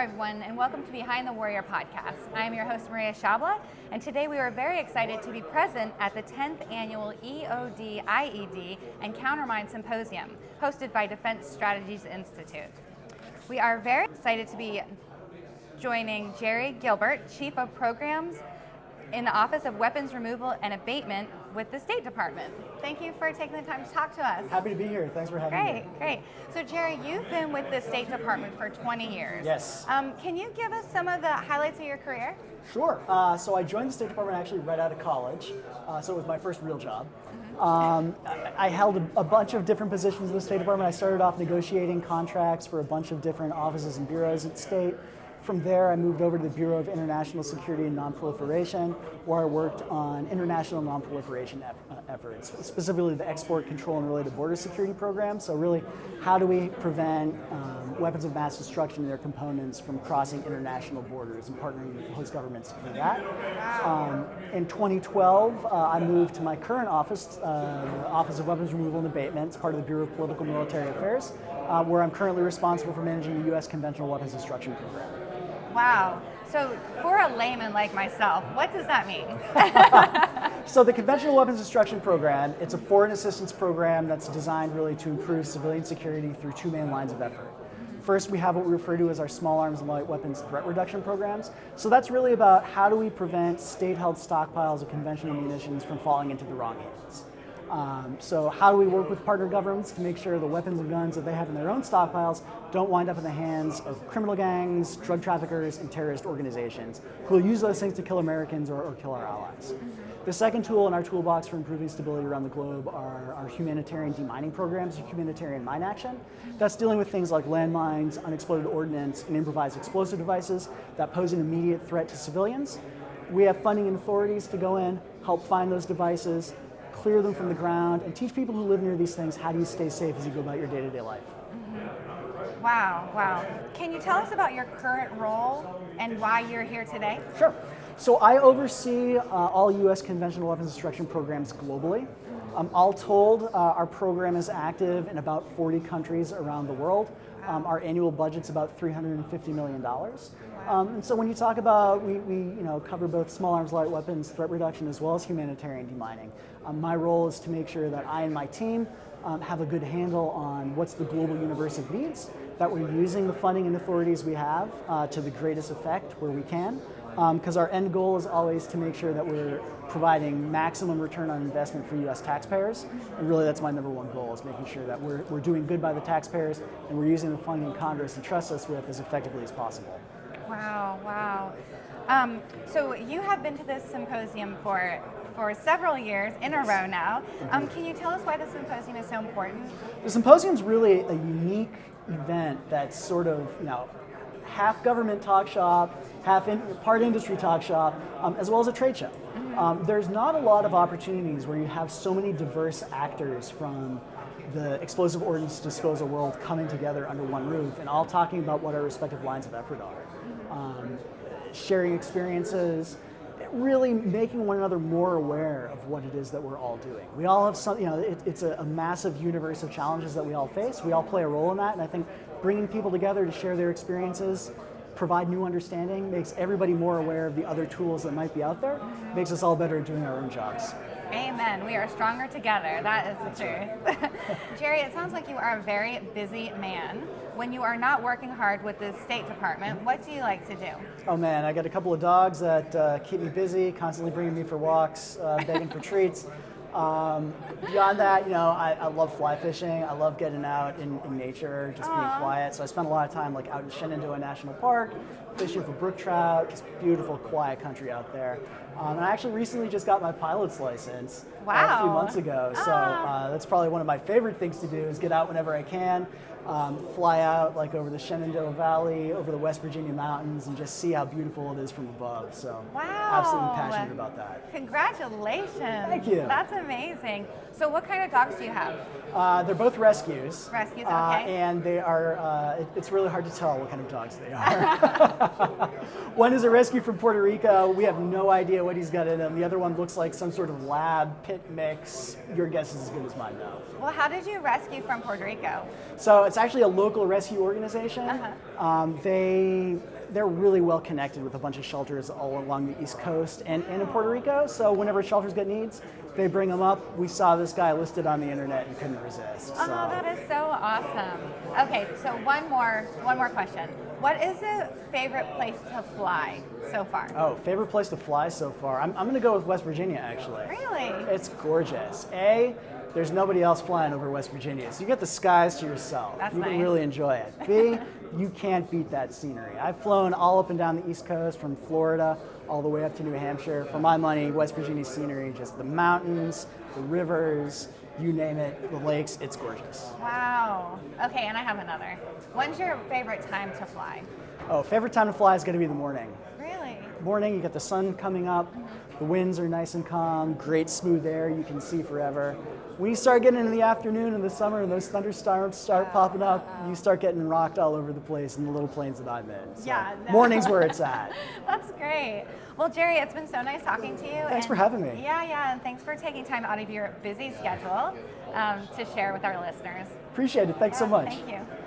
everyone, and welcome to Behind the Warrior podcast. I am your host, Maria Shabla, and today we are very excited to be present at the 10th annual EOD, IED, and Countermine Symposium, hosted by Defense Strategies Institute. We are very excited to be joining Jerry Guilbert, Chief of Programs in the Office of Weapons Removal and Abatement with the State Department. Thank you for taking the time to talk to us. Happy to be here. Thanks for having me. Great. So Jerry, you've been with the State Department for 20 years. Yes. Can you give us some of the highlights of your career? Sure. So I joined the State Department actually right out of college, so it was my first real job. I held a bunch of different positions in the State Department. I started off negotiating contracts for a bunch of different offices and bureaus at State. From there, I moved over to the Bureau of International Security and Nonproliferation, where I worked on international nonproliferation efforts, specifically the export control and related border security program. So really, how do we prevent weapons of mass destruction and their components from crossing international borders and partnering with host governments to do that. In 2012, I moved to my current office, the Office of Weapons Removal and Abatement. It's part of the Bureau of Political and Military Affairs, where I'm currently responsible for managing the U.S. Conventional Weapons Destruction Program. Wow. So for a layman like myself, what does that mean? So the Conventional Weapons Destruction Program, it's a foreign assistance program that's designed really to improve civilian security through two main lines of effort. First, we have what we refer to as our small arms and light weapons threat reduction programs. So that's really about how do we prevent state-held stockpiles of conventional munitions from falling into the wrong hands. So how do we work with partner governments to make sure the weapons and guns that they have in their own stockpiles don't wind up in the hands of criminal gangs, drug traffickers, and terrorist organizations who will use those things to kill Americans or kill our allies. The second tool in our toolbox for improving stability around the globe are our humanitarian demining programs, humanitarian mine action. That's dealing with things like landmines, unexploded ordnance, and improvised explosive devices that pose an immediate threat to civilians. We have funding and authorities to go in, help find those devices, clear them from the ground, and teach people who live near these things how do you stay safe as you go about your day-to-day life. Wow. Can you tell us about your current role and why you're here today? Sure. So I oversee all U.S. conventional weapons destruction programs globally. All told, our program is active in about 40 countries around the world. Our annual budget's about $350 million. And so when you talk about, we cover both small arms, light weapons, threat reduction, as well as humanitarian demining. My role is to make sure that I and my team have a good handle on what's the global universe of needs, that we're using the funding and authorities we have to the greatest effect where we can. Because our end goal is always to make sure that we're providing maximum return on investment for U.S. taxpayers. And really that's my number one goal, is making sure that we're doing good by the taxpayers and we're using the funding Congress entrusts us with as effectively as possible. Wow. So you have been to this symposium for several years in a row now. Can you tell us why the symposium is so important? The symposium is really a unique event that's sort of, half government talk shop, part industry talk shop, as well as a trade show. There's not a lot of opportunities where you have so many diverse actors from the explosive ordnance disposal world coming together under one roof and all talking about what our respective lines of effort are. Sharing experiences, really making one another more aware of what it is that we're all doing. We all have some, it's a massive universe of challenges that we all face. We all play a role in that, and I think bringing people together to share their experiences, provide new understanding, makes everybody more aware of the other tools that might be out there, makes us all better at doing our own jobs. Amen. We are stronger together. That is the truth. Jerry, it sounds like you are a very busy man. When you are not working hard with the State Department, what do you like to do? Oh man, I got a couple of dogs that keep me busy, constantly bringing me for walks, begging for treats. Beyond that, I love fly fishing. I love getting out in nature, just being quiet. So I spend a lot of time out in Shenandoah National Park, fishing for brook trout, just beautiful, quiet country out there. And I actually recently just got my pilot's license a few months ago. So that's probably one of my favorite things to do, is get out whenever I can. Fly out over the Shenandoah Valley, over the West Virginia mountains, and just see how beautiful it is from above. So absolutely passionate about that. Congratulations. Thank you. That's amazing. So what kind of dogs do you have? They're both rescues. Rescues, okay. And they are, it's really hard to tell what kind of dogs they are. One is a rescue from Puerto Rico. We have no idea what he's got in him. The other one looks like some sort of lab pit mix. Your guess is as good as mine, though. Well, how did you rescue from Puerto Rico? So it's actually a local rescue organization. They're really well connected with a bunch of shelters all along the East Coast and in Puerto Rico. So whenever shelters get needs, they bring them up. We saw this guy listed on the internet and couldn't resist. Oh, that is so awesome. Okay, so one more question. What is the favorite place to fly so far? Oh, favorite place to fly so far? I'm going to go with West Virginia, actually. Really? It's gorgeous. There's nobody else flying over West Virginia, so you get the skies to yourself. That's you nice. can really enjoy it. B, you can't beat that scenery. I've flown all up and down the East Coast, from Florida all the way up to New Hampshire. For my money, West Virginia scenery, just the mountains, the rivers, you name it, the lakes, it's gorgeous. Wow. Okay, and I have another. When's your favorite time to fly? Oh, favorite time to fly is going to be the morning. Really? Morning, you got the sun coming up, the winds are nice and calm, great smooth air, you can see forever. When you start getting into the afternoon in the summer and those thunderstorms start popping up, you start getting rocked all over the place in the little planes that I'm in. So Yeah. morning's where it's at. That's great. Well, Jerry, it's been so nice talking to you. Thanks for having me. Yeah, and thanks for taking time out of your busy schedule to share with our listeners. Appreciate it. Thanks so much. Thank you.